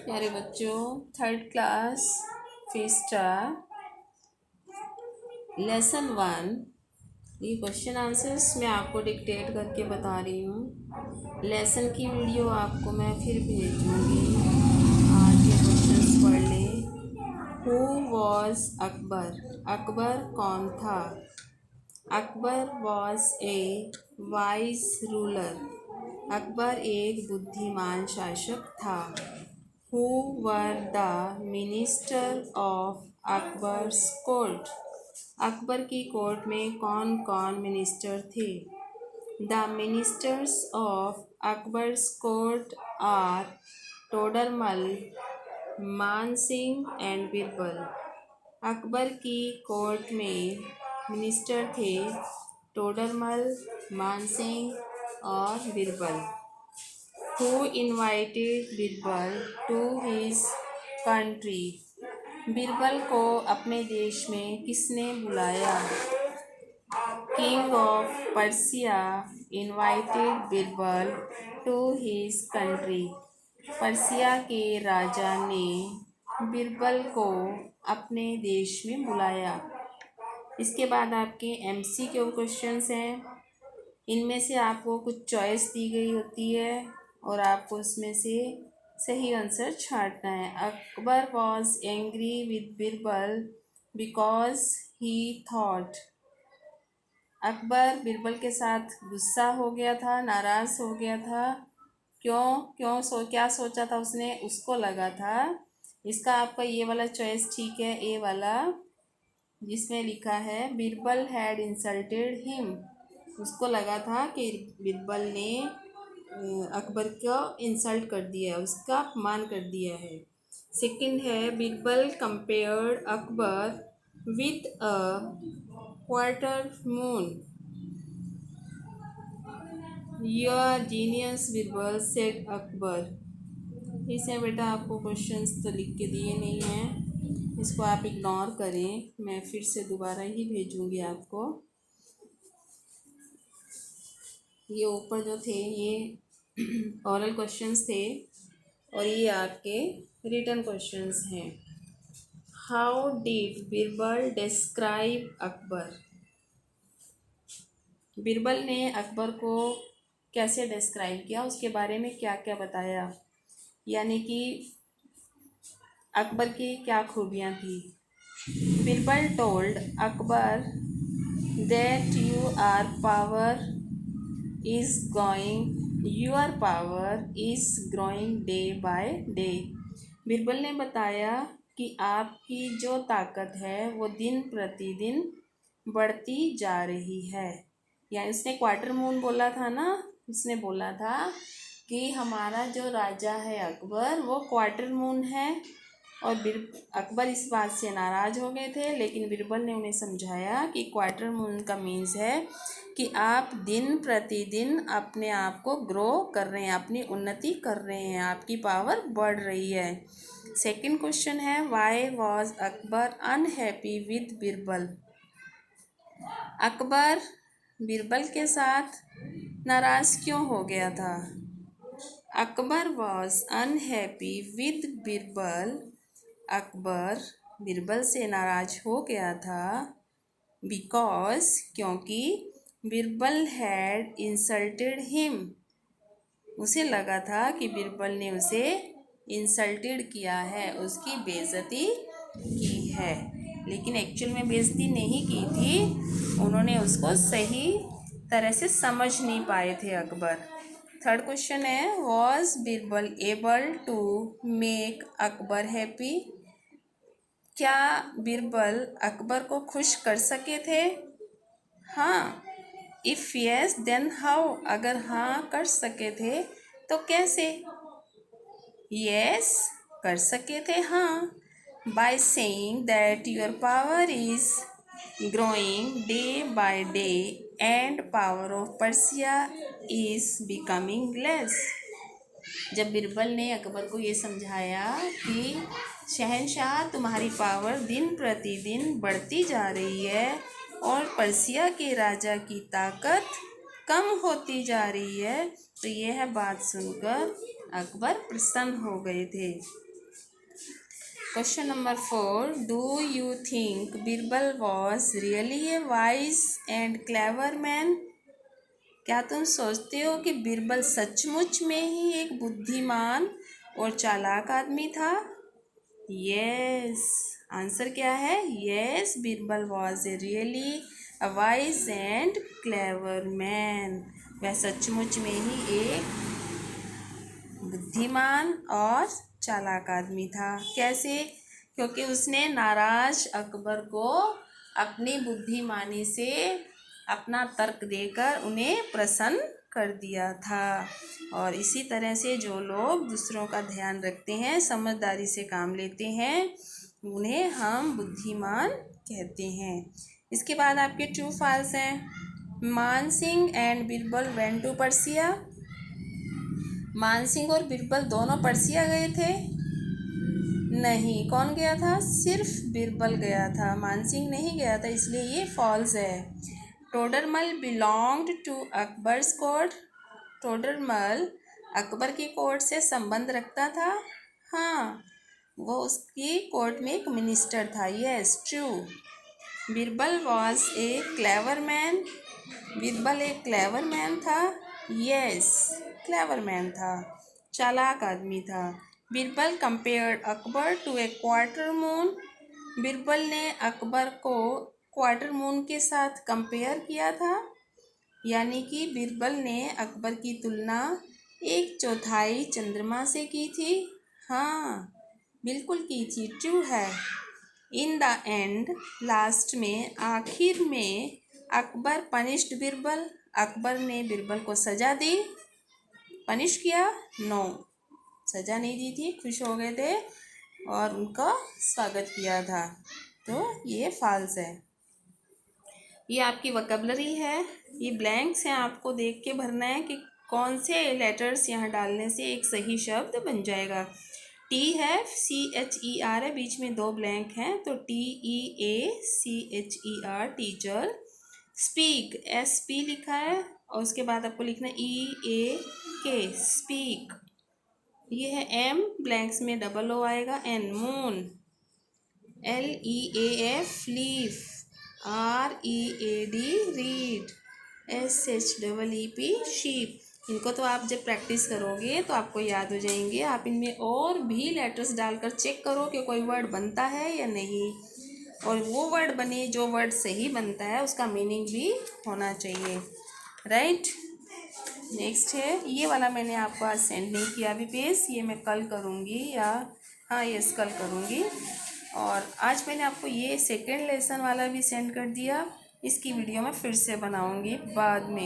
प्यारे बच्चों, third class fiesta lesson 1। ये क्वेश्चन आंसर्स मैं आपको डिक्टेट करके बता रही हूँ। लेसन की वीडियो आपको मैं फिर भेजूँगी। आज ये क्वेश्चंस पढ़ लें। Who was Akbar? अकबर कौन था? Akbar was a wise ruler. Akbar एक बुद्धिमान शासक था। Who were the minister of Akbar's court? Akbar की कोर्ट में कौन कौन मिनिस्टर थे? The ministers of Akbar's court are Todarmal, मान सिंह एंड बिरबल। अकबर की कोर्ट में मिनिस्टर थे टोडरमल, मान सिंह और Birbal. Who invited Birbal to his country? Birbal को अपने देश में किसने बुलाया? King of Persia invited Birbal to his country. Persia के राजा ने बिरबल को अपने देश में बुलाया। इसके बाद आपके MCQ क्वेश्चंस हैं। इनमें से आपको कुछ चॉइस दी गई होती है और आपको उसमें से सही आंसर छांटना है। Akbar was angry with Birbal because he thought. Akbar Birbal के साथ गुस्सा हो गया था, नाराज़ हो गया था। क्या सोचा था उसने? उसको लगा था। इसका आपका ये वाला चॉइस ठीक है, ए वाला, जिसमें लिखा है बिरबल हैड इंसल्टेड हिम। उसको लगा था कि बिरबल ने अकबर को इंसल्ट कर दिया है, उसका अपमान कर दिया है। सेकंड है Birbal compared Akbar with a quarter moon. You are genius Birbal said Akbar. इसे बेटा आपको क्वेश्चंस तो लिख के दिए नहीं हैं, इसको आप इग्नोर करें। मैं फिर से दोबारा ही भेजूंगी आपको। ये ऊपर जो थे ये ओरल क्वेश्चंस थे और ये आपके रिटन क्वेश्चंस हैं। How did Birbal describe Akbar? Birbal ने अकबर को कैसे डिस्क्राइब किया, उसके बारे में क्या क्या बताया, यानी कि अकबर की क्या खूबियाँ थी। Birbal told Akbar that your power is growing day by day. Birbal ने बताया कि आपकी जो ताकत है वो दिन प्रतिदिन बढ़ती जा रही है। यानी उसने क्वार्टर मून बोला था ना, उसने बोला था कि हमारा जो राजा है अकबर वो क्वार्टर मून है। और अकबर इस बात से नाराज़ हो गए थे, लेकिन बिरबल ने उन्हें समझाया कि क्वार्टर मून का मीन्स है कि आप दिन प्रतिदिन अपने आप को ग्रो कर रहे हैं, अपनी उन्नति कर रहे हैं, आपकी पावर बढ़ रही है। सेकंड क्वेश्चन है why was Akbar unhappy with Birbal? Akbar Birbal के साथ नाराज़ क्यों हो गया था? Akbar was unhappy with Birbal. Akbar Birbal से नाराज़ हो गया था बिकॉज क्योंकि बिरबल हैड इंसल्टेड हिम। उसे लगा था कि बिरबल ने उसे इंसल्टेड किया है, उसकी बेइज्जती की है, लेकिन एक्चुअल में बेइज्जती नहीं की थी। उन्होंने उसको सही तरह से समझ नहीं पाए थे अकबर। थर्ड क्वेश्चन है was Birbal able to make Akbar happy? क्या बिरबल अकबर को खुश कर सके थे? हाँ। If yes then how? अगर हाँ कर सके थे तो कैसे? यस कर सके थे हाँ, by saying that your power is growing day by day and power of Persia is becoming less. जब बिरबल ने अकबर को ये समझाया कि शहंशाह तुम्हारी पावर दिन प्रतिदिन बढ़ती जा रही है और पर्सिया के राजा की ताकत कम होती जा रही है, तो यह बात सुनकर अकबर प्रसन्न हो गए थे। Question number 4, do you think Birbal was really a wise and clever man? क्या तुम सोचते हो कि बीरबल सचमुच में ही एक बुद्धिमान और चालाक आदमी था? यस, आंसर क्या है? Yes, Birbal was a really a wise and clever man. वह सचमुच में ही एक बुद्धिमान और चालाक आदमी था। कैसे? क्योंकि उसने नाराज अकबर को अपनी बुद्धिमानी से अपना तर्क देकर उन्हें प्रसन्न कर दिया था। और इसी तरह से जो लोग दूसरों का ध्यान रखते हैं, समझदारी से काम लेते हैं, उन्हें हम बुद्धिमान कहते हैं। इसके बाद आपके ट्रू फॉल्स हैं। Man Singh and Birbal went to Persia. Man Singh और बीरबल दोनों पर्सिया गए थे? नहीं। कौन गया था? सिर्फ बीरबल गया था, मान सिंह नहीं गया था, इसलिए ये फॉल्स है। Todarmal belonged to Akbar's court. Todarmal Akbar की कोर्ट से संबंध रखता था? हाँ, वो उसकी कोर्ट में एक मिनिस्टर था। Yes, true. Birbal was a clever man. Birbal एक क्लेवर मैन था। यस, क्लेवर मैन था, चालाक आदमी था। Birbal compared Akbar to a quarter moon. Birbal ने अकबर को क्वार्टर मून के साथ कंपेयर किया था, यानी कि बीरबल ने अकबर की तुलना 1/4 चंद्रमा से की थी। हाँ, बिल्कुल की थी, ट्रू है। इन द एंड, लास्ट में, आखिर में, अकबर पनिश्ड बीरबल। अकबर ने बीरबल को सजा दी। पनिश किया? नो, सजा नहीं दी थी, खुश हो गए थे और उनका स्वागत किया था। तो ये फॉल्स है। ये आपकी वोकैबुलरी है, ये ब्लैंक्स हैं, आपको देख के भरना है कि कौन से लेटर्स यहाँ डालने से एक सही शब्द बन जाएगा। टी है, CHER है, बीच में 2 ब्लैंक हैं, तो TEACHER, टीचर। स्पीक, SP लिखा है और उसके बाद आपको लिखना EAK, स्पीक। ये है M, ब्लैंक्स में O आएगा। N, moon. LEAF, leaf. READ, read. SHEEP, sheep. इनको तो आप जब प्रैक्टिस करोगे तो आपको याद हो जाएंगे। आप इनमें और भी लेटर्स डालकर चेक करो कि कोई वर्ड बनता है या नहीं, और वो वर्ड बने, जो वर्ड सही बनता है उसका मीनिंग भी होना चाहिए, राइट। नेक्स्ट है, ये वाला मैंने आपको आज सेंड नहीं किया अभी पेज, ये मैं कल करूँगी, या हाँ यस, कल करूँगी। और आज मैंने आपको ये सेकेंड लेसन वाला भी सेंड कर दिया, इसकी वीडियो मैं फिर से बनाऊँगी बाद में।